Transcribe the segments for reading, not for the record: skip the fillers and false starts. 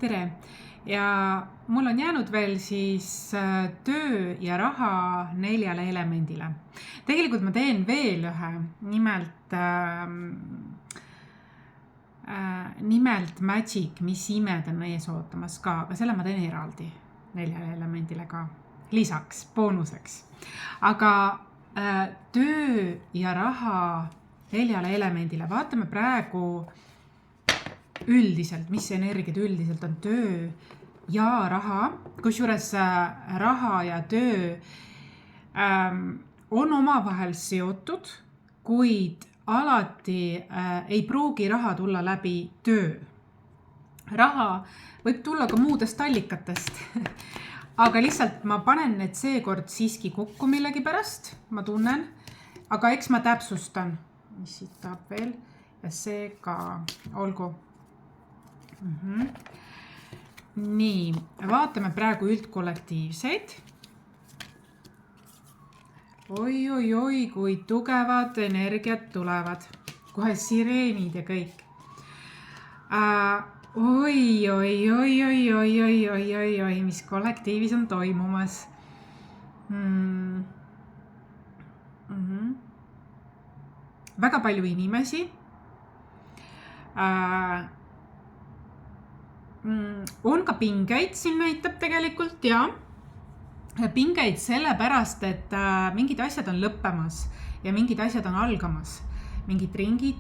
Tere! Ja mul on jäänud veel siis töö ja raha 4 elemendile. Tegelikult ma teen veel ühe, nimelt Magic, mis imed on ees ootamas ka, aga selle ma teen eraldi 4 elemendile ka lisaks, boonuseks. Aga töö ja raha 4 elemendile, vaatame praegu üldiselt, mis energiad üldiselt on töö ja raha, kusjuures raha ja töö on omavahel seotud, kuid alati ei pruugi raha tulla läbi töö. Raha võib tulla ka muudest allikatest, aga lihtsalt ma panen need seekord siiski kokku millegi pärast, ma tunnen, aga eks ma täpsustan, mis siit tahab veel ja see ka olgu. Nii, vaatame praegu üldkollektiivseid. Oi, kui tugevad energiat tulevad. Kohe sireenid ja kõik. Oi, mis kollektiivis on toimumas. Väga palju inimesi. On ka pingeid, siin näitab tegelikult, ja pingeid sellepärast, et mingid asjad on lõppemas ja mingid asjad on algamas. Mingid ringid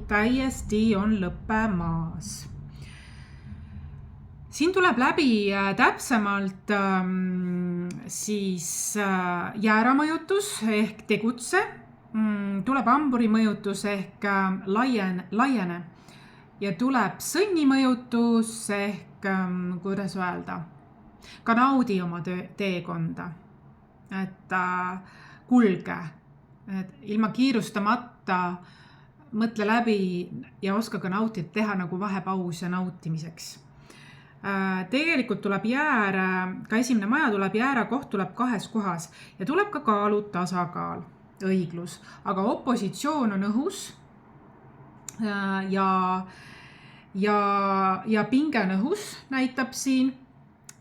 täiesti on lõppemas. Siin tuleb läbi täpsemalt siis jääramõjutus ehk tegutse, tuleb hamburi mõjutus ehk laiene. Ja tuleb sõnnimõjutus ehk, kuidas öelda, ka naudi oma teekonda, et kulge, et ilma kiirustamata mõtle läbi ja oska ka nautida, teha nagu vahepaus ja nautimiseks. Tegelikult tuleb jäära, ka esimene maja tuleb jäära, koht tuleb 2 kohas ja tuleb ka kaalud, tasakaal, õiglus, aga opositsioon on õhus. Ja pinge on õhus näitab siin,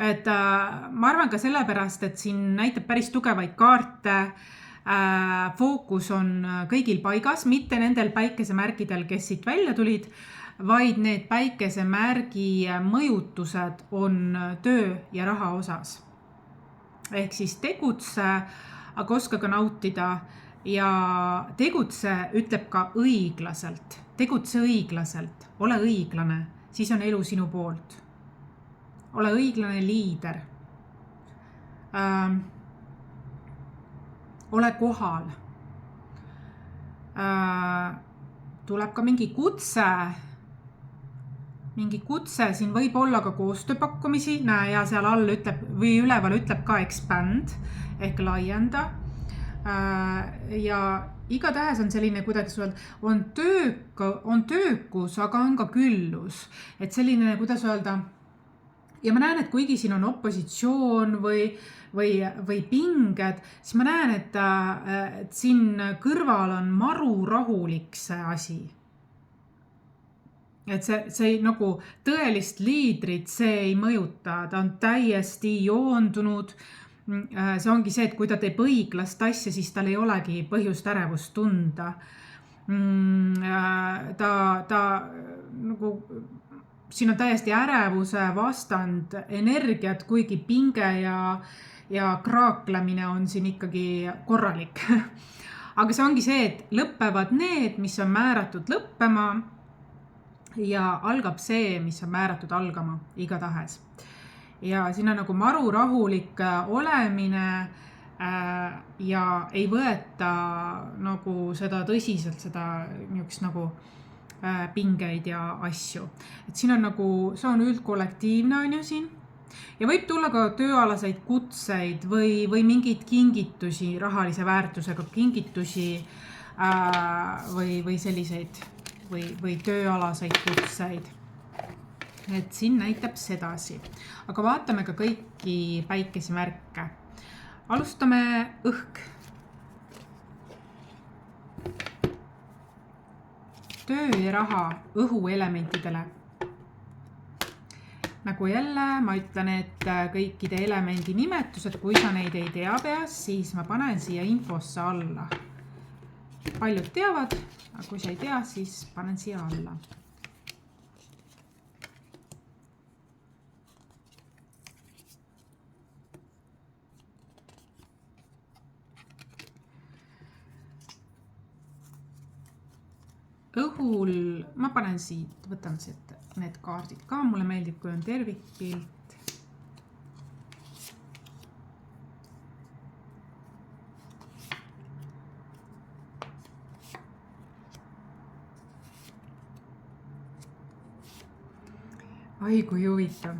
et ma arvan ka sellepärast, et siin näitab päris tugevaid kaarte, fookus on kõigil paigas, mitte nendel päikesemärgidel, kes siit välja tulid, vaid need päikesemärgi mõjutused on töö ja raha osas. Ehk siis tegutse, aga oska ka nautida ja tegutse ütleb ka õiglaselt. Tegutse õiglaselt, ole õiglane, siis on elu sinu poolt. Ole õiglane liider. Ole kohal. Tuleb ka mingi kutse, siin võib olla ka koostööpakkumisi, näe ja seal all ütleb või üleval ütleb ka expand ehk laienda. Ja igatahes on selline, kuidas öelda, on töökus, aga on ka küllus. Et selline, kuidas öelda, ja ma näen, et kuigi siin on opositsioon või pinged, siis ma näen, et siin kõrval on maru rahulik see asi. Et see nagu tõelist liidrit see ei mõjuta, ta on täiesti joondunud. See ongi see, et kui ta teeb õiglast asja, siis tal ei olegi põhjust ärevust tunda. Nagu, siin on täiesti ärevuse vastand energiat, kuigi pinge ja kraaklemine on siin ikkagi korralik. Aga see ongi see, et lõppevad need, mis on määratud lõppema ja algab see, mis on määratud algama igatahes. Ja siin on nagu maru rahulik olemine ja ei võeta nagu seda tõsiselt, seda niisugust nagu pingeid ja asju. Et siin on nagu, see on üldkollektiivne on ju siin. Ja võib tulla ka tööalaseid kutseid või mingeid kingitusi, rahalise väärtusega kingitusi või selliseid või tööalaseid kutseid. Et siin näitab sedasi. Aga vaatame ka kõiki päikesemärke. Alustame õhk. Töö ja raha õhuelementidele. nagu jälle ma ütlen, et kõikide elemendi nimetused, kui sa neid ei tea peas, siis ma panen siia infosse alla. Paljud teavad, aga kui sa ei tea, siis panen siia alla. Õhul ma panen siit, võtan siit need kaardid ka, mulle meeldib, kui on tervikpilt. Ai, kui huvitav.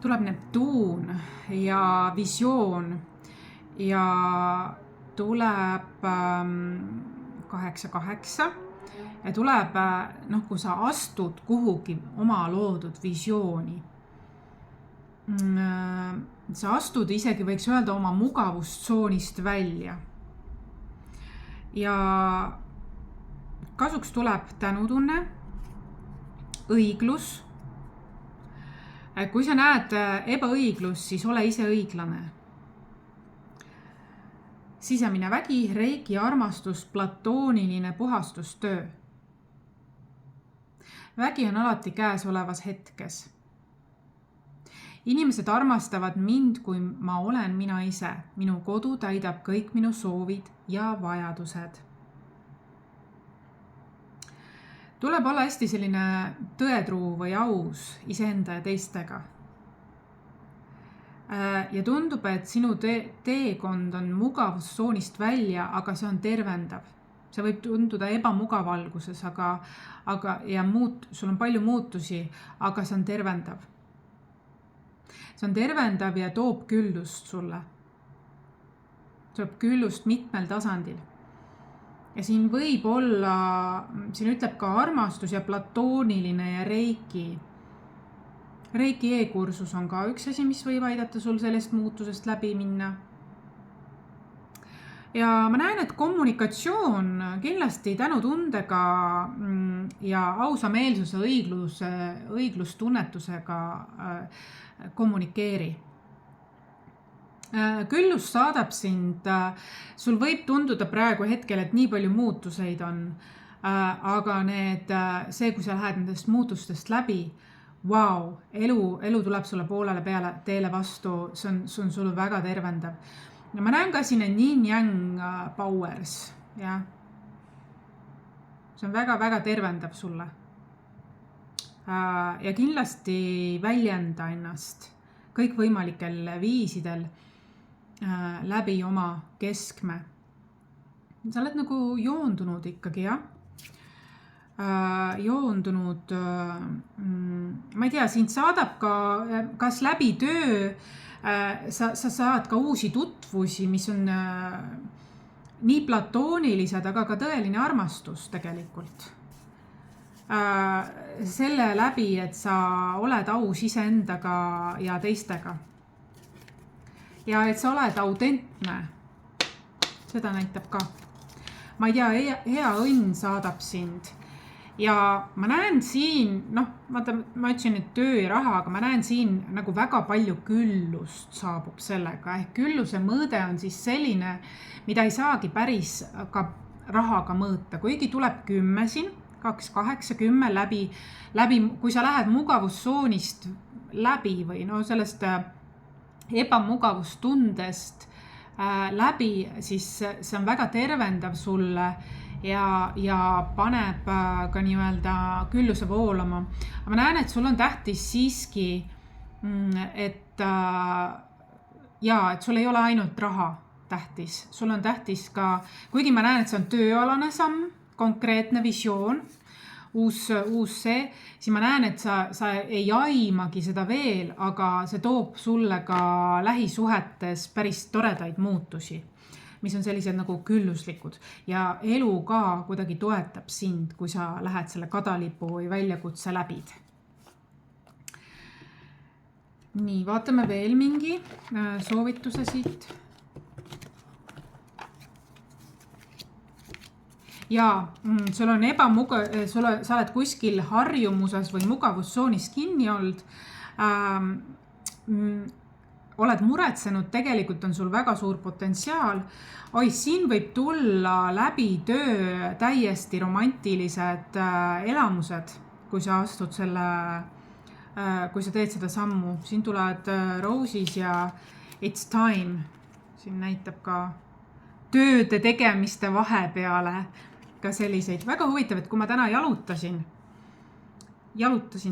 Tuleb Neptuun ja visioon ja tuleb 8-8 ja tuleb, kui sa astud kuhugi oma loodud visiooni. Sa astud isegi, võiks öelda, oma mugavustsoonist välja. Ja kasuks tuleb tänutunne, õiglus. Kui sa näed ebaõiglus, siis ole ise õiglane. Sisemine vägi, reiki, armastus, platooniline puhastustöö. Vägi on alati käes olevas hetkes. Inimesed armastavad mind, kui ma olen mina ise. Minu kodu täidab kõik minu soovid ja vajadused. Tuleb olla hästi selline tõetruu või aus iseenda ja teistega. Ja tundub, et sinu teekond on mugavustsoonist välja, aga see on tervendav. See võib tunduda ebamugav alguses, ja sul on palju muutusi, aga see on tervendav. See on tervendav ja toob küllust sulle. Toob küllust mitmel tasandil. Ja siin võib olla, siin ütleb ka armastus ja platooniline ja reiki. Reiki e-kursus on ka üks asi, mis võib aidata sul sellest muutusest läbi minna. Ja ma näen, et kommunikatsioon kindlasti tänutundega ja ausameelsuse õiglustunnetusega kommunikeeri. Küllus saadab sind, sul võib tunduda praegu hetkel, et nii palju muutuseid on, aga kui sa lähed nendest muutustest läbi, elu tuleb sulle poolele peale teele vastu, see on sulle väga tervendav. Ja ma näen ka siin yin-yang powers, ja. See on väga-väga tervendav sulle. Ja kindlasti väljenda ennast kõikvõimalikel viisidel läbi oma keskme. Sa oled nagu joondunud ikkagi, jah? Joondunud, ma ei tea, sind saadab ka, kas läbi töö, sa saad ka uusi tutvusi, mis on nii platoonilised, aga ka tõeline armastus tegelikult. Selle läbi, et sa oled aus iseendaga ja teistega. Ja et sa oled autentne. Seda näitab ka. Ma ei tea, hea õnn saadab sind. Ja ma näen siin, ma ütlesin, et töö ja raha, aga ma näen siin nagu väga palju küllust saabub sellega. Ehk külluse mõõde on siis selline, mida ei saagi päris ka rahaga mõõta. Kuigi tuleb 10 siin, 2, 8, 10 läbi, kui sa lähed mugavustsoonist läbi või sellest ebamugavustundest läbi, siis see on väga tervendav sulle ja paneb ka nii-öelda külluse voolama. Ma näen, et sul on tähtis siiski, et sul ei ole ainult raha tähtis. Sul on tähtis ka, kuigi ma näen, et see on tööalane samm, konkreetne visioon, uus see, siis ma näen, et sa ei aimagi seda veel, aga see toob sulle ka lähisuhetes päris toredaid muutusi, mis on sellised nagu külluslikud ja elu ka kuidagi toetab sind, kui sa lähed selle kadalipu või väljakutse läbid. Nii, vaatame veel mingi soovituse siit. Ja sul on sa oled kuskil harjumuses või mugavustsoonis kinni olnud. Oled muretsenud, tegelikult on sul väga suur potentsiaal. Siin võib tulla läbi töö täiesti romantilised elamused, kui sa astud kui sa teed seda sammu. Siin tulevad roses ja it's time. Siin näitab ka tööde tegemiste vahepeale ka selliseid. Väga huvitav, et kui ma täna jalutasin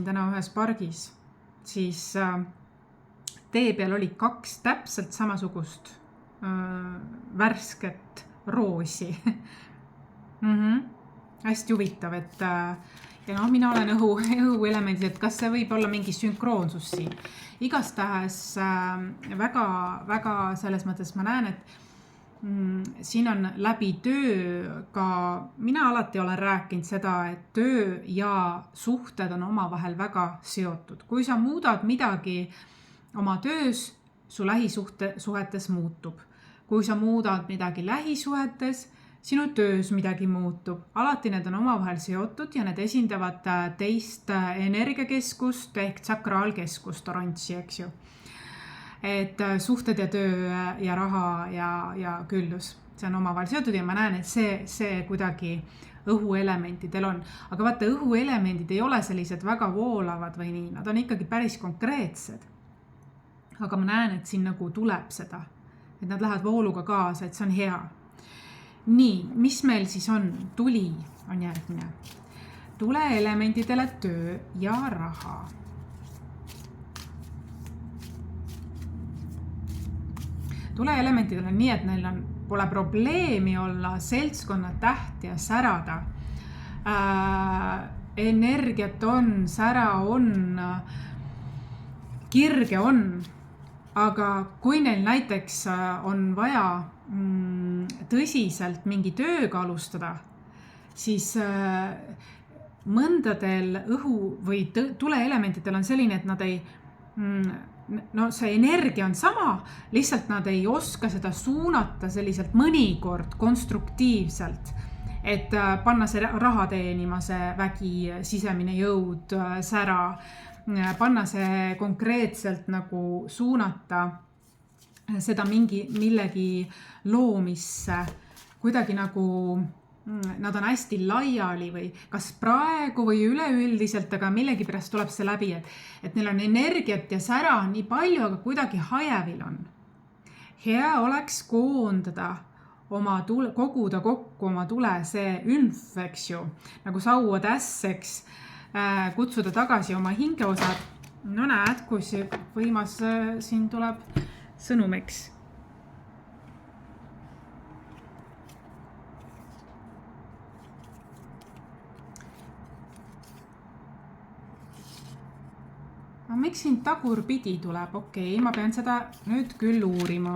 täna ühes pargis, siis tee peal oli 2 täpselt samasugust värsket roosi. Hästi huvitav, et ja mina olen õhuelemendid, et kas see võib olla mingi sünkroonsus siin. Igastahes väga selles mõttes ma näen, et siin on läbi töö ka, mina alati olen rääkinud seda, et töö ja suhted on omavahel väga seotud. Kui sa muudad midagi oma töös, su lähisuhetes muutub. Kui sa muudad midagi lähisuhetes, sinu töös midagi muutub. Alati need on omavahel seotud ja need esindavad teist energiakeskust ehk tsakraalkeskust, orantsi, eks ju. Et suhted ja töö ja raha ja küllus, see on omavahel seotud ja ma näen, et see kuidagi õhuelementidel on. Aga vaata, õhuelemendid ei ole sellised väga voolavad või nii, nad on ikkagi päris konkreetsed. Aga ma näen, et siin nagu tuleb seda, et nad lähevad vooluga kaasa, et see on hea. Nii, mis meil siis on? Tuli on järgmine. Tuleelementidele töö ja raha. Tuleelementidel on nii, et neil pole probleemi olla seltskonna täht ja särada. Energiat on, sära on, kirge on. Aga kui neil näiteks on vaja tõsiselt mingi tööga alustada, siis mõndadel õhu või tuleelementidel on selline, et nad ei, see energia on sama, lihtsalt nad ei oska seda suunata selliselt mõnikord konstruktiivselt, et panna see raha teenima, see vägi, sisemine jõud, sära, panna see konkreetselt nagu suunata seda millegi loomisse, kuidagi nagu nad on hästi laiali või kas praegu või üleüldiselt, aga millegi pärast tuleb see läbi, et neil on energiat ja sära nii palju, aga kuidagi hajevil on. Hea oleks koondada koguda kokku oma tule, see ünf, eks ju, nagu saua tässeks, kutsuda tagasi oma hingeosad. No näed, kui see võimas siin tuleb sõnumiks. Miks siin tagurpidi tuleb? Okei, ma pean seda nüüd küll uurima.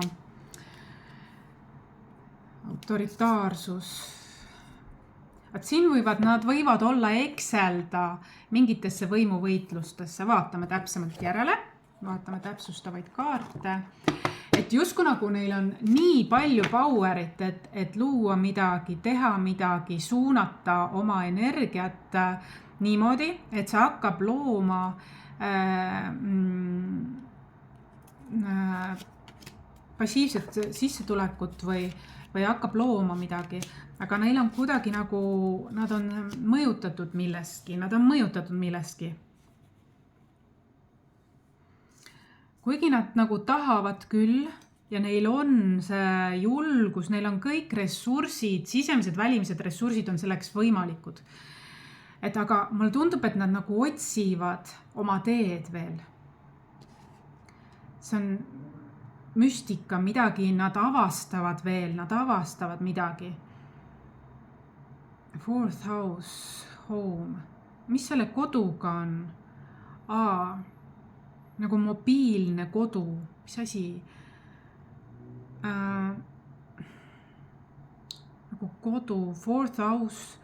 Autoritaarsus. Siin nad võivad olla ekselda mingitesse võimuvõitlustesse. Vaatame täpsemalt järele. Vaatame täpsustavaid kaarte. Et justkui nagu neil on nii palju powerit, et luua midagi, teha midagi, suunata oma energiat niimoodi, et see hakkab looma passiivset sissetulekut või hakkab looma midagi, aga neil on kuidagi nagu, nad on mõjutatud millestki. Kuigi nad nagu tahavad küll ja neil on see julgus, neil on kõik ressursid, sisemised, välimised ressursid on selleks võimalikud. Aga mulle tundub, et nad nagu otsivad oma teed veel. See on müstika, midagi nad avastavad veel, nad avastavad midagi. 4th house, home. Mis selle koduga on? Nagu mobiilne kodu. Mis asi? Nagu kodu, 4th house.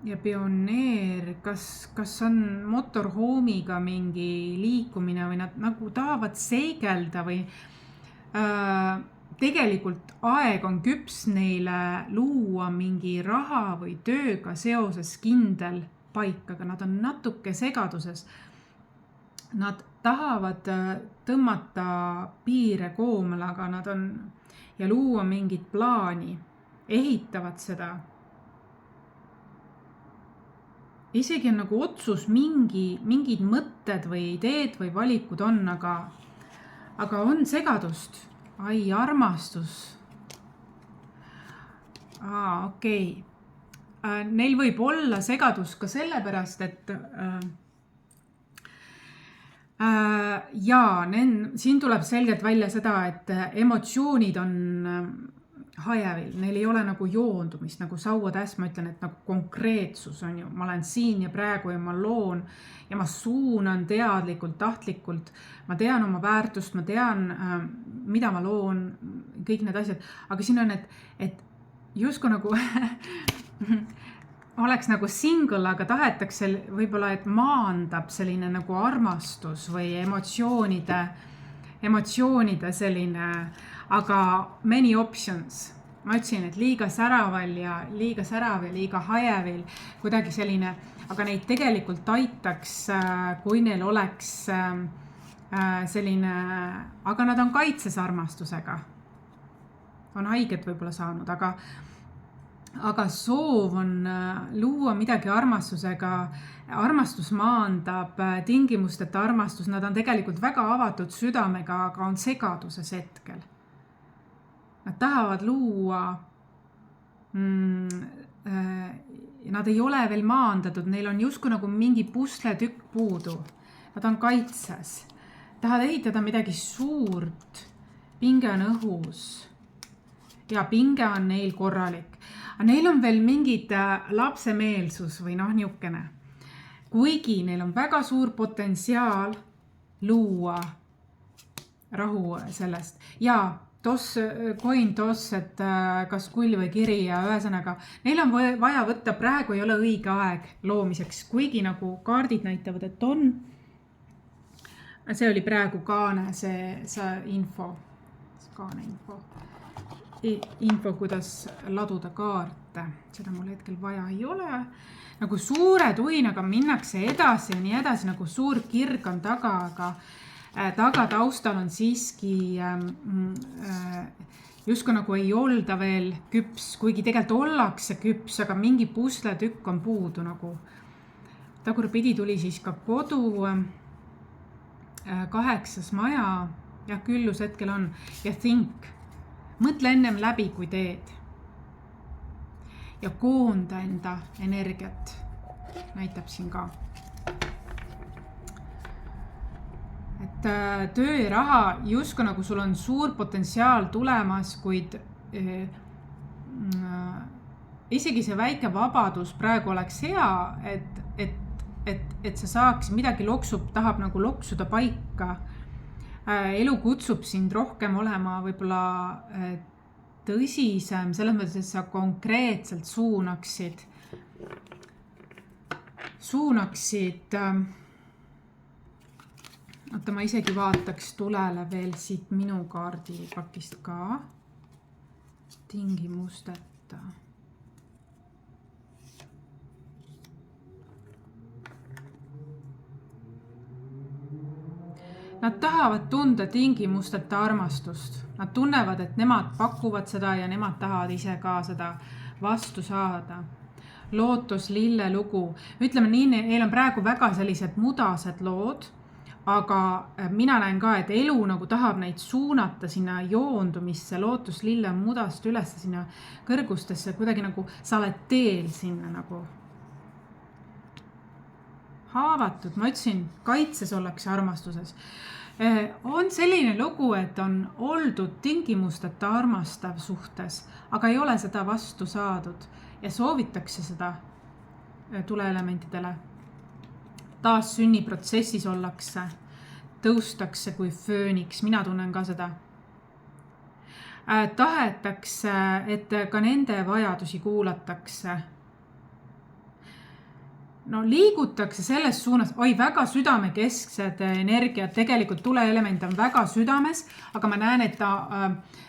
ja pioneer, kas on motorhoomiga mingi liikumine või nad nagu tahavad seigelda või tegelikult aeg on küps neile luua mingi raha või tööga seoses kindel paik, aga nad on natuke segaduses. Nad tahavad tõmmata piire koomale, aga nad on ja luua mingit plaani, ehitavad seda. Isegi on nagu otsus mingid mõtted või ideed või valikud on, aga on segadust. Ai, armastus. Okei. Neil võib olla segadus ka sellepärast, et siin tuleb selgelt välja seda, et emotsioonid on hajevil, neil ei ole nagu joondumist, nagu sauatäs, ma ütlen, et nagu konkreetsus on ju, ma olen siin ja praegu ja ma loon ja ma suunan teadlikult, tahtlikult, ma tean oma väärtust, ma tean, mida ma loon, kõik need asjad, aga siin on, et justkui nagu oleks nagu single, aga tahetakse võib-olla, et maandab selline nagu armastus või emotsioonide selline, aga many options. Ma ütlesin, et liiga särav ja liiga hajevil, kuidagi selline, aga neid tegelikult aitaks, kui neil oleks selline, aga nad on kaitses armastusega. On haiget võib-olla saanud, aga soov on luua midagi armastusega, armastus maandab, tingimusteta armastus, nad on tegelikult väga avatud südamega, aga on segaduses hetkel. Nad tahavad luua, nad ei ole veel maandatud, neil on justkui nagu mingi pusletükk puudu, nad on kaitses, tahavad ehitada midagi suurt, pinge on õhus ja pinge on neil korralik. Neil on veel mingid lapsemeelsus või niukene. Kuigi neil on väga suur potentsiaal luua rahu sellest. Ja coin toss, et kas kull või kiri ja ühesõnaga. Neil on vaja võtta, praegu ei ole õige aeg loomiseks, kuigi nagu kaardid näitavad, et on. See oli praegu kaane see info. Kaane info, kuidas laduda kaarte. Seda mul hetkel vaja ei ole. Nagu suure tuinaga minnakse edasi ja nii edasi, nagu suur kirg on taga, aga taustal on siiski justkui nagu ei olda veel küps, kuigi tegelikult ollakse küps, aga mingi pusletükk on puudu nagu. Tagurpidi tuli siis ka kodu 8. maja ja küllus hetkel on ja think. Mõtle ennem läbi, kui teed. Ja koonda enda energiat. Näitab siin ka. Et töö ja raha, justkui nagu sul on suur potentsiaal tulemas, kuid isegi see väike vabadus praegu oleks hea, et sa saaks midagi tahab nagu loksuda paika. Elu kutsub sind rohkem olema võib-olla tõsisem, selles mõttes, et sa konkreetselt suunaksid oota, ma isegi vaataks tulele veel siit minu kaardipakist ka tingimusteta. Nad tahavad tunda tingimusteta armastust. Nad tunnevad, et nemad pakuvad seda ja nemad tahavad ise ka seda vastu saada. Lootus, lille lugu. Ütleme nii, neil on praegu väga sellised mudased lood, aga mina näen ka, et elu nagu tahab neid suunata sinna joondumisse. Lootus, lille on mudast üles sinna kõrgustesse. Kuidagi nagu sa oled teel sinna nagu. Haavatud, ma ütlesin, kaitses ollakse armastuses. On selline lugu, et on oldud tingimusteta armastav suhtes, aga ei ole seda vastu saadud ja soovitakse seda tuleelementidele. Taas sünniprotsessis ollakse, tõustakse kui fööniks, mina tunnen ka seda. Tahetakse, et ka nende vajadusi kuulatakse. no liigutakse selles suunas, väga südamekesksed energiat, tegelikult tuleelement on väga südames, aga ma näen, et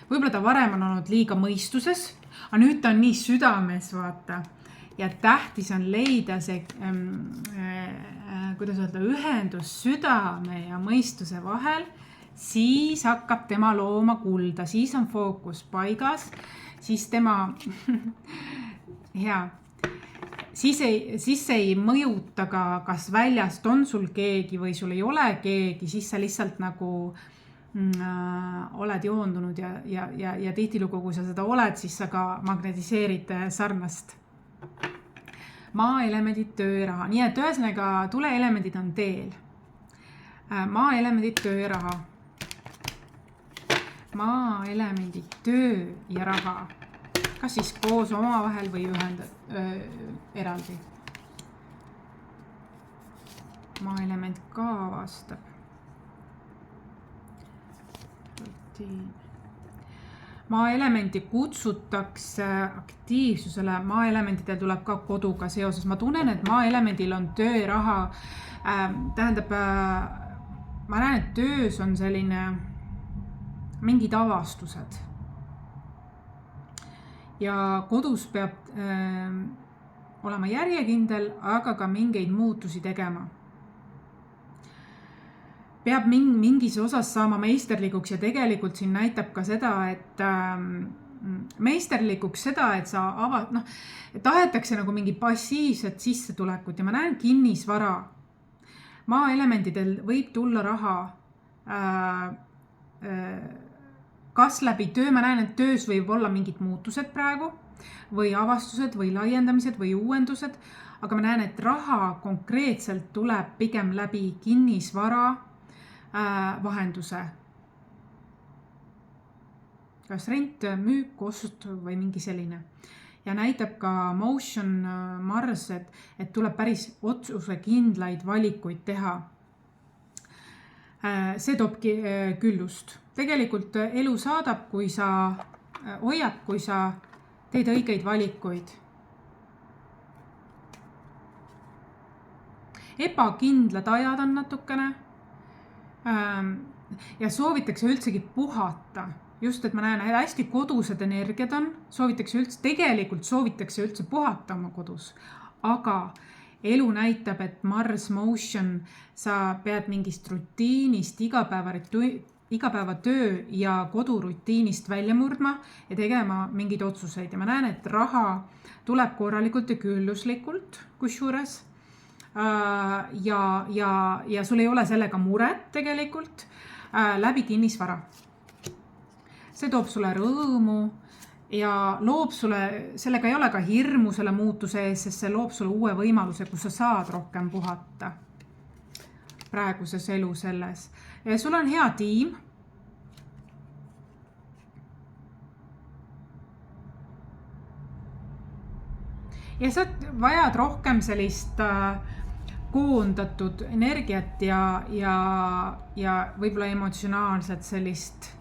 võib-olla ta varem on olnud liiga mõistuses, aga nüüd ta on nii südames, vaata. Ja tähtis on leida see, kuidas öelda, ühendus südame ja mõistuse vahel, siis hakkab tema looma kulda, siis on fookus paigas, siis tema, siis ei mõjuta ka, kas väljast on sul keegi või sul ei ole keegi, siis sa lihtsalt nagu oled joondunud ja tihtilugu, kui sa seda oled, siis sa ka magnetiseerid sarnast. Maa-elemendid, tööraha. Nii et ühesõnaga tuleelemendid on teel. Maa-elemendid, tööraha. Maa-elemendid, töö ja raha. Kas siis koos omavahel või eraldi? Maa-element ka vastab. Maa-elementi kutsutakse aktiivsusele, maa-elementidel tuleb ka koduga seoses. Ma tunnen, et maa-elemendil on tööraha, tähendab, ma näen, et töös on selline mingid avastused. Ja kodus peab olema järjekindel, aga ka mingeid muutusi tegema. Peab mingis osas saama meisterlikuks ja tegelikult siin näitab ka seda, et meisterlikuks seda, et sa tahetakse nagu mingi passiivset sissetulekut ja ma näen kinnisvara. Maa-elementidel võib tulla raha kas läbi töö, ma näen, et töös võib olla mingid muutused praegu või avastused või laiendamised või uuendused, aga ma näen, et raha konkreetselt tuleb pigem läbi kinnisvara vahenduse. Kas rent, müük, ost või mingi selline. Ja näitab ka Motion Mars, et tuleb päris otsuse kindlaid valikuid teha. See toobki küllust. Tegelikult elu saadab, kui sa hoiad, kui sa teed õigeid valikuid. Ebakindlad ajad on natukene. Ja soovitakse üldsegi puhata. Just, et ma näen, hästi kodused energiad on. Tegelikult soovitakse üldse puhata oma kodus. Aga elu näitab, et Mars Motion, sa pead mingist rutiinist, igapäevatöö ja kodurutiinist välja murdma ja tegema mingeid otsuseid. Ja ma näen, et raha tuleb korralikult ja külluslikult, kusjuures. Ja sul ei ole sellega muret tegelikult läbi kinnisvara. See toob sulle rõõmu ja loob sulle, sellega ei ole ka hirmu selle muutuse ees, sest see loob sulle uue võimaluse, kus sa saad rohkem puhata praeguses elu selles. Ja sul on hea tiim. Ja sa vajad rohkem sellist koondatud energiat ja võib-olla emotsionaalset sellist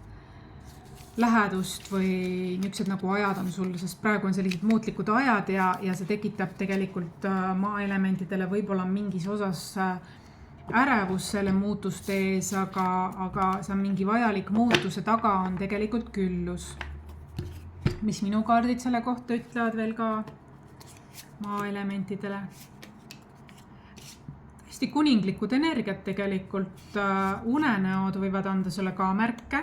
lähedust või niisugused nagu ajad on sul, sest praegu on sellised muutlikud ajad ja see tekitab tegelikult maa-elementidele võib-olla mingis osas ärevus selle muutuste ees, aga see on mingi vajalik muutuse taga on tegelikult küllus. Mis minu kaardid selle kohta ütlevad veel ka maa-elementidele? Hästi kuninglikud energiat tegelikult, unenäod võivad anda sulle ka märke.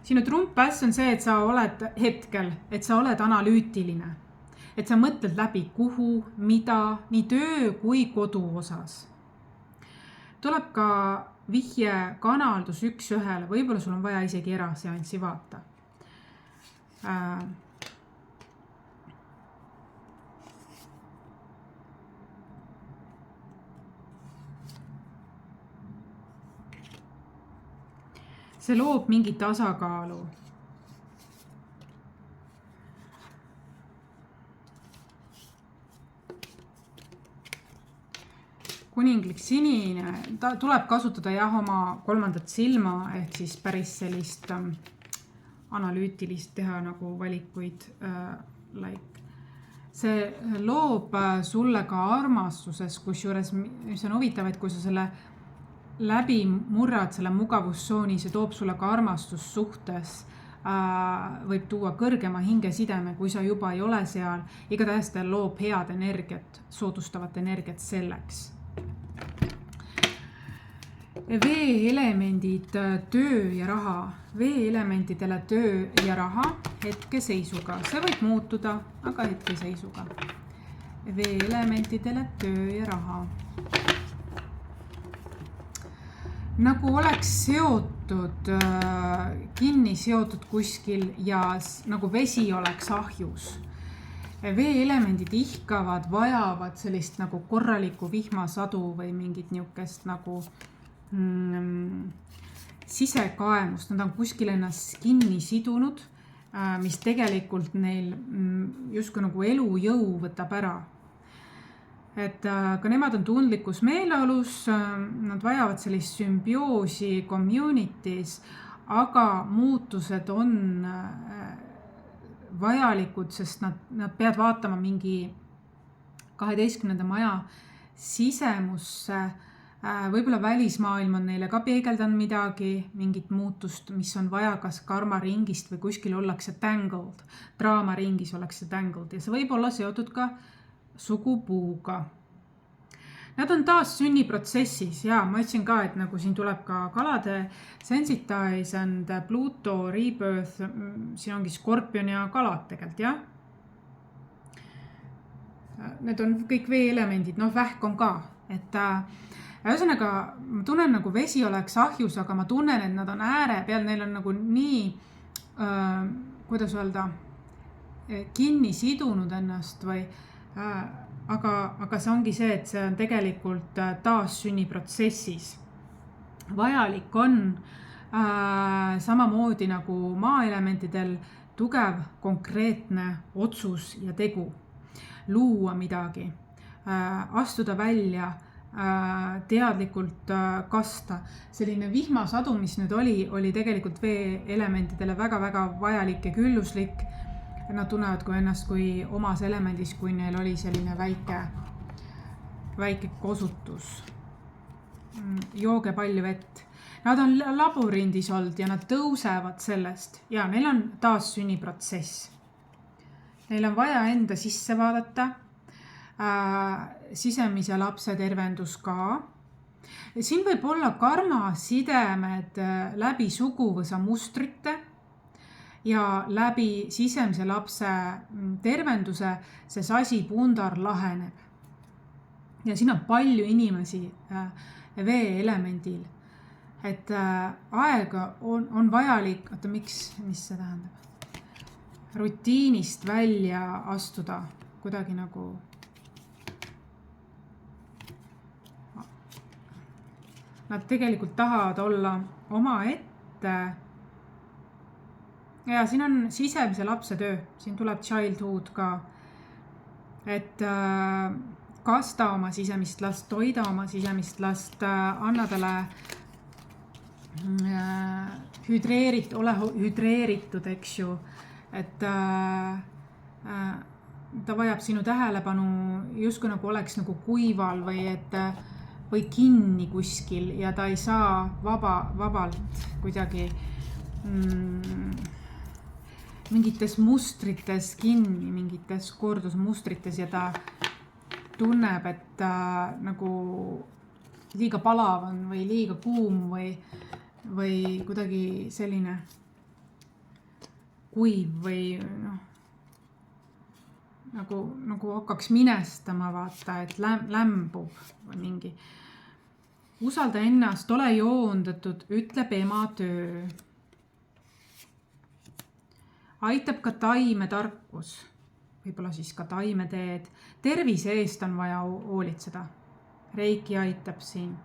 Sinu trumppäss on see, et sa oled hetkel, et sa oled analüütiline. Et sa mõtled läbi kuhu, mida, nii töö kui kodu osas. Tuleb ka vihje kanaldus 1-1, võib-olla sul on vaja isegi eraseanssi vaata. See loob mingi tasakaalu. Kuninglik sinine, ta tuleb kasutada oma kolmandat silma, ehk siis päris sellist analüütilist teha nagu valikuid, see loob sulle ka armastuses, kusjuures, mis on huvitav, et kui sa selle läbi murrad selle mugavustsooni, see toob sulle ka armastussuhtes, võib tuua kõrgema hingesideme, kui sa juba ei ole seal. Igatahes ta loob head energiat, soodustavat energiat selleks. Vee-elemendid, töö ja raha. Vee-elementidele töö ja raha hetkeseisuga. See võib muutuda, aga hetkeseisuga. Vee-elementidele töö ja raha. Nagu oleks seotud, kinni seotud kuskil ja nagu vesi oleks ahjus. Vee-elemendid ihkavad, vajavad sellist nagu korralikku vihmasadu või mingit niukest nagu sisekaemust. Nad on kuskil ennast kinni sidunud, mis tegelikult neil justkui nagu elujõu võtab ära. Et ka nemad on tundlikus meeleolus, nad vajavad sellist sümbioosi communities, aga muutused on vajalikud, sest nad peavad vaatama mingi 12. maja sisemusse. Võib-olla välismaailm on neile ka peegeldanud midagi, mingit muutust, mis on vaja kas karmaringist või kuskil ollakse tangled, draamaringis ollakse tangled ja see võib olla seotud ka sugupuuga. Nad on taas sünniprotsessis ja ma ütlesin ka, et nagu siin tuleb ka kalade sensitize and Pluto rebirth, siin ongi skorpion ja kalad tegelikult, jah. Need on kõik vee-elemendid, vähk on ka, et ühesõnaga, ma tunnen nagu vesi oleks ahjus, aga ma tunnen, et nad on ääre peal, neil on nagu nii, kuidas öelda, kinni sidunud ennast või, aga see ongi see, et see on tegelikult taas sünniprotsessis. Vajalik on samamoodi nagu maaelementidel tugev konkreetne otsus ja tegu, luua midagi, astuda välja, teadlikult kasta. Selline vihmasadu, mis nüüd oli tegelikult vee-elementidele väga-väga vajalik ja külluslik. Nad tunnevad ennast kui omas elemendis, kui neil oli selline väike kosutus. Jooge palju vett. Nad on labürindis olnud ja nad tõusevad sellest. Ja neil on taas sünniprotsess. Neil on vaja enda sisse vaadata. Sisemise lapse tervendus ka. Siin võib olla karmasidemed läbi suguvõsa mustrite ja läbi sisemise lapse tervenduse see sasipundar laheneb. Ja siin on palju inimesi vee-elemendil. Et aega on vajalik, mis see tähendab? Rutiinist välja astuda kuidagi nagu nad tegelikult tahavad olla oma ette. Ja siin on sisemise lapse töö, siin tuleb childhood ka, et kasta oma sisemist last, toida oma sisemist last, anna talle ole hüdreeritud, eks ju, et ta vajab sinu tähelepanu justkui nagu oleks nagu kuival või kinni kuskil ja ta ei saa vabalt kuidagi mingites mustrites kinni, mingites kordusmustrites ja ta tunneb, et ta nagu liiga palav on või liiga kuum või kuidagi selline kuiv või nagu hakkaks minestama, vaata, et lämbub või mingi. Usalda ennast, ole joondatud, ütleb ema töö. Aitab ka taimetarkus, võib-olla siis ka taimeteed. Tervise eest on vaja hoolitseda. Reiki aitab siin.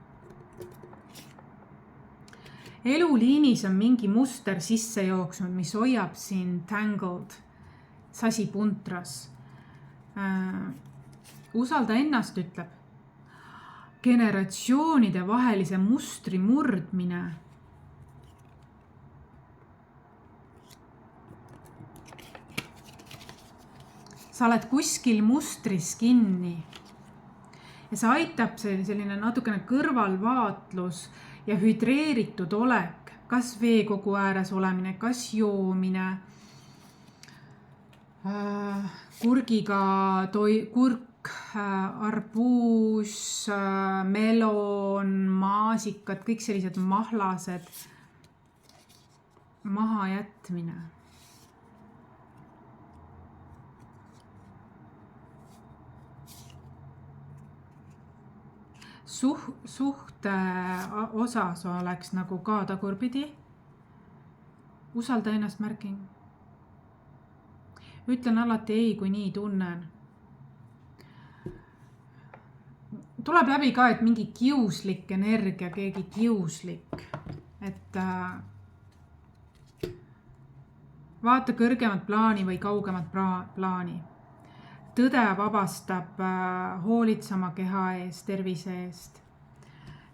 Eluliinis on mingi muster sisse jooksnud, mis hoiab siin tangled, sasipuntras. Usalda ennast, ütleb. Generatsioonide vahelise mustri murdmine. sa oled kuskil mustris kinni. Ja see aitab selline natukene kõrvalvaatlus ja hüdreeritud olek, kas veekogu ääres olemine, kas joomine, kurgiga kurk, arbuus, melon, maasikad, kõik sellised mahlased, mahajätmine. Suhte osas oleks nagu ka tagurpidi. Usalda ennast märking. Ütlen alati ei, kui nii tunnen. Tuleb läbi ka, et mingi kiuslik energia, keegi kiuslik. Et vaata kõrgemat plaani või kaugemat plaani. Tõde vabastab hoolitsema keha eest, tervise eest.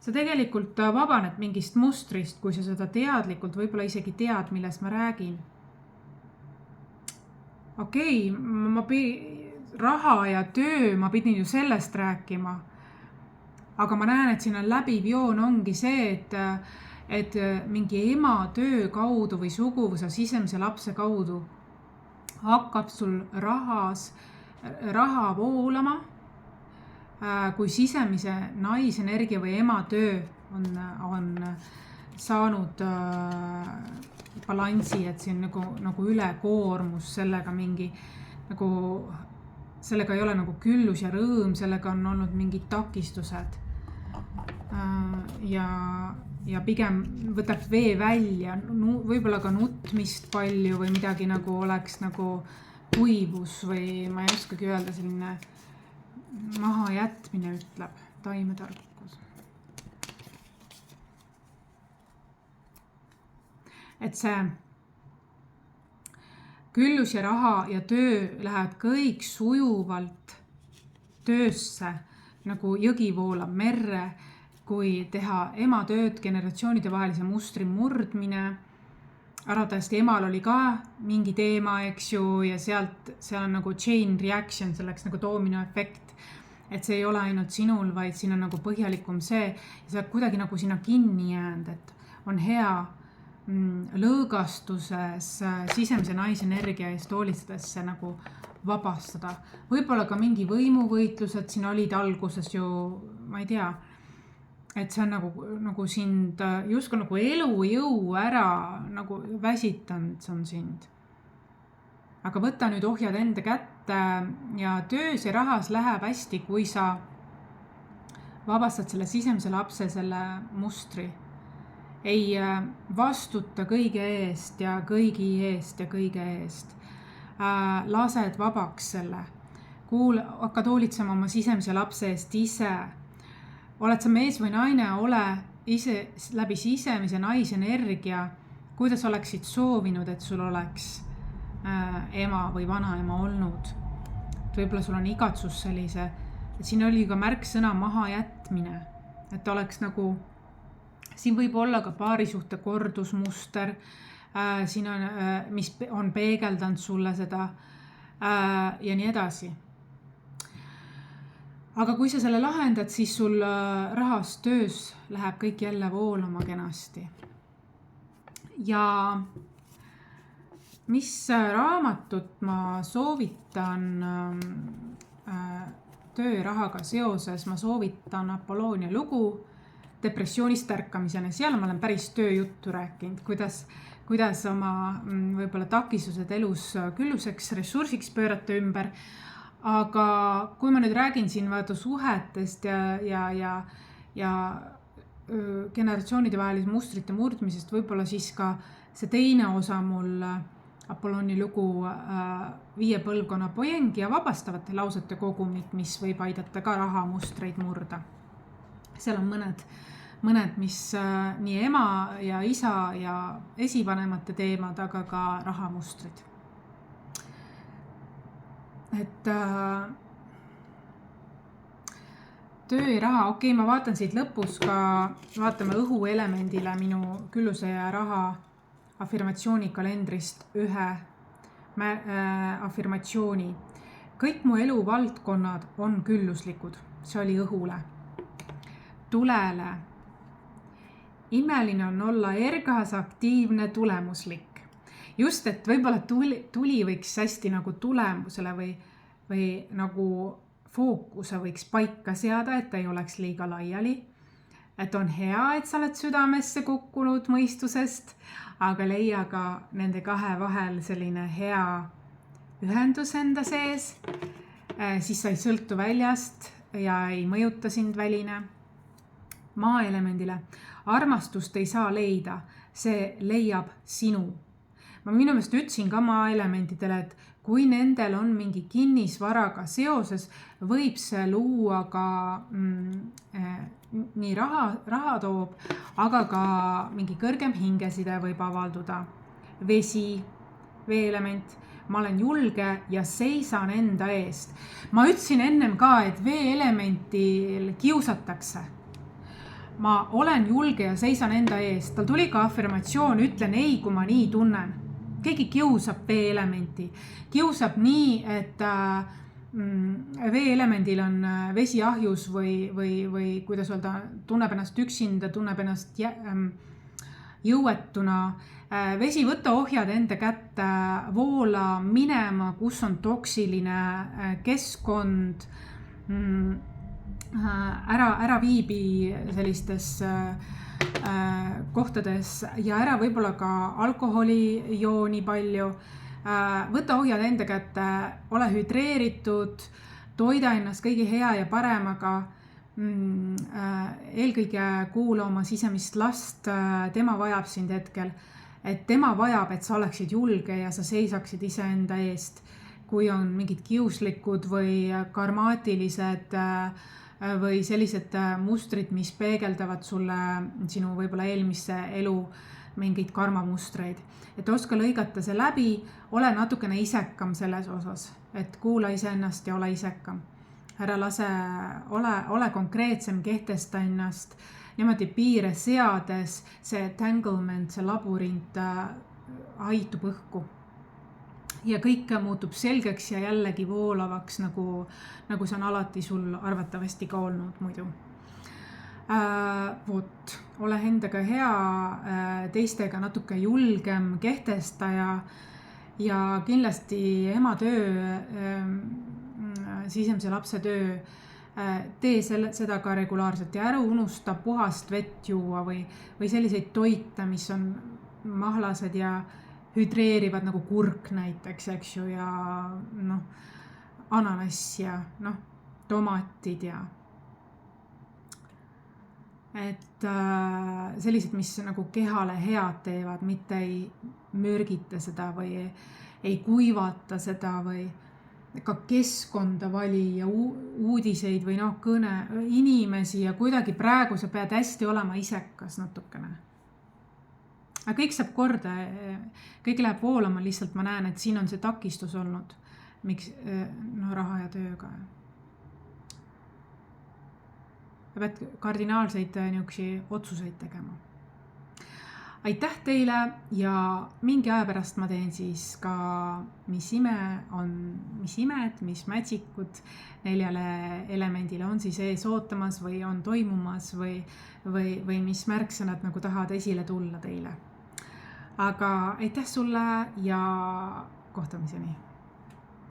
Sa tegelikult vabaned mingist mustrist, kui sa seda teadlikult võib-olla isegi tead, millest ma räägin. Raha ja töö, ma pidin ju sellest rääkima. Aga ma näen, et siin on läbiv joon ongi see, et mingi ema töö kaudu või suguvõsa sisemise lapse kaudu hakkab sul raha voolama, kui sisemise naisenergia või ema töö on saanud balansi, et see on nagu ülekoormus, sellega sellega ei ole nagu küllus ja rõõm, sellega on olnud mingid takistused. Ja pigem võtab vee välja, võib-olla ka nutmist palju või midagi nagu oleks nagu kuivus või ma ei oskagi öelda, selline mahajätmine ütleb taimetarkus. Et see küllus ja raha ja töö lähevad kõik sujuvalt töösse, nagu jõgi voolab merre, kui teha ema tööd generatsioonide vahelise mustri murdmine. Arvatavasti emal oli ka mingi teema, eks ju, ja seal on nagu chain reaction, selleks nagu dominoefekt, et see ei ole ainult sinul, vaid siin on nagu põhjalikum see, ja sa oled kuidagi nagu sinna kinni jäänud, et on hea lõõgastuses sisemise naisenergia eest hoolitsedes see nagu vabastada. Võib-olla ka mingi võimuvõitlused siin olid alguses ju, ma ei tea, et see on nagu sind justkui nagu elujõu ära nagu väsitanud on sind. Aga võta nüüd ohjad enda kätte ja töös ja rahas läheb hästi, kui sa vabastad selle sisemise lapse selle mustri. Ei vastuta kõige eest ja kõigi eest ja kõige eest. Lased vabaks selle. Hakkad hoolitsema oma sisemise lapse eest ise. Oled sa mees või naine, ole ise läbi sisemise naisenergia, kuidas oleksid soovinud, et sul oleks ema või vanaema olnud. Võib-olla sul on igatsus sellise, et siin oli ka märksõna mahajätmine, et oleks nagu, siin võib olla ka paarisuhte kordusmuster, siin on, mis on peegeldanud sulle seda ja nii edasi. Aga kui sa selle lahendad, siis sul rahas töös läheb kõik jälle voolama kenasti. Ja mis raamatut ma soovitan töörahaga seoses, ma soovitan Apolloonia lugu depressioonist ärkamisena. Seal ma olen päris tööjuttu rääkinud, kuidas oma võib-olla takistused elus külluseks ressursiks pöörata ümber. Aga kui ma nüüd räägin siin suhetest ja generatsioonide vahelise mustrite murdmisest, võib-olla siis ka see teine osa mul Apolloni lugu 5 põlvkonna poeng ja vabastavate lausete kogumik, mis võib aidata ka rahamustreid murda. Seal on mõned, mis nii ema ja isa ja esivanemate teemad, aga ka rahamustrid. Et töö ja raha, ma vaatan siit lõpus ka, vaatame õhuelemendile minu külluse ja raha afirmatsiooni kalendrist ühe afirmatsiooni. kõik mu eluvaldkonnad on külluslikud. See oli õhule. Tulele. Imeline on olla ergas, aktiivne, tulemuslik. Just, et võib-olla tuli võiks hästi nagu tulemusele või nagu fookuse võiks paika seada, et ei oleks liiga laiali. Et on hea, et sa oled südamesse kukkunud mõistusest, aga leia ka nende kahe vahel selline hea ühendus enda sees. Siis sa ei sõltu väljast ja ei mõjuta sind väline. Maaelemendile. Armastust ei saa leida, see leiab sinu. Ma minu meelest ütlesin ka maaelemendidele, et kui nendel on mingi kinnisvaraga seoses, võib see luua ka nii raha toob, aga ka mingi kõrgem hingeside võib avalduda. Vesi, veeelement. Ma olen julge ja seisan enda eest. Ma ütlesin ennem ka, et veeelementil kiusatakse. Ma olen julge ja seisan enda eest. Tal tuli ka afirmatsioon, ütlen ei, kui ma nii tunnen. Keegi kiusab veeelementi. Kiusab nii, et veeelemendil on vesiahjus või kuidas öelda, tunneb ennast üksinda, tunneb ennast jõuetuna. Vesi, võta ohjad enda kätte, voola minema, kus on toksiline keskkond, ära viibi sellistes kohtades ja ära võib-olla ka alkoholi joo nii palju. Võta ohjad enda kätte, ole hüdreeritud, toida ennast kõige hea ja paremaga. Eelkõige kuula oma sisemist last, tema vajab sind hetkel. Et tema vajab, et sa oleksid julge ja sa seisaksid ise enda eest. Kui on mingid kiuslikud või karmaatilised või sellised mustrid, mis peegeldavad sulle sinu võib-olla eelmisse elu mingeid karmamustreid. Et oska lõigata see läbi, ole natukene isekam selles osas, et kuula iseennast ja ole isekam. Ära lase, ole konkreetsem, kehtesta ennast, niimoodi piire seades, see tanglement, see labürint haitub õhku. Ja kõik muutub selgeks ja jällegi voolavaks, nagu see on alati sul arvatavasti ka olnud muidu. Ole endaga hea, teistega natuke julgem kehtestaja ja kindlasti ema töö, sisemise lapse töö, tee seda ka regulaarselt ja ära unusta puhast vett juua või selliseid toite, mis on mahlased ja hüdreerivad nagu kurk näiteks, eks ju, ja ananass ja tomatid ja et sellised, mis nagu kehale head teevad, mitte ei mürgita seda või ei kuivata seda või ka keskkonda vali ja uudiseid või kõne inimesi ja kuidagi praegu sa pead hästi olema isekas natukene. Aga kõik saab korda, kõik läheb voolama, lihtsalt ma näen, et siin on see takistus olnud, miks raha ja tööga. Pead kardinaalseid otsuseid tegema. Aitäh teile ja mingi aja pärast ma teen siis ka, mis imed, mis mätsikud 4 elemendile on siis ees ootamas või on toimumas või mis märksõnad nagu tahavad esile tulla teile. Aga aitäh sulle ja kohtumiseni!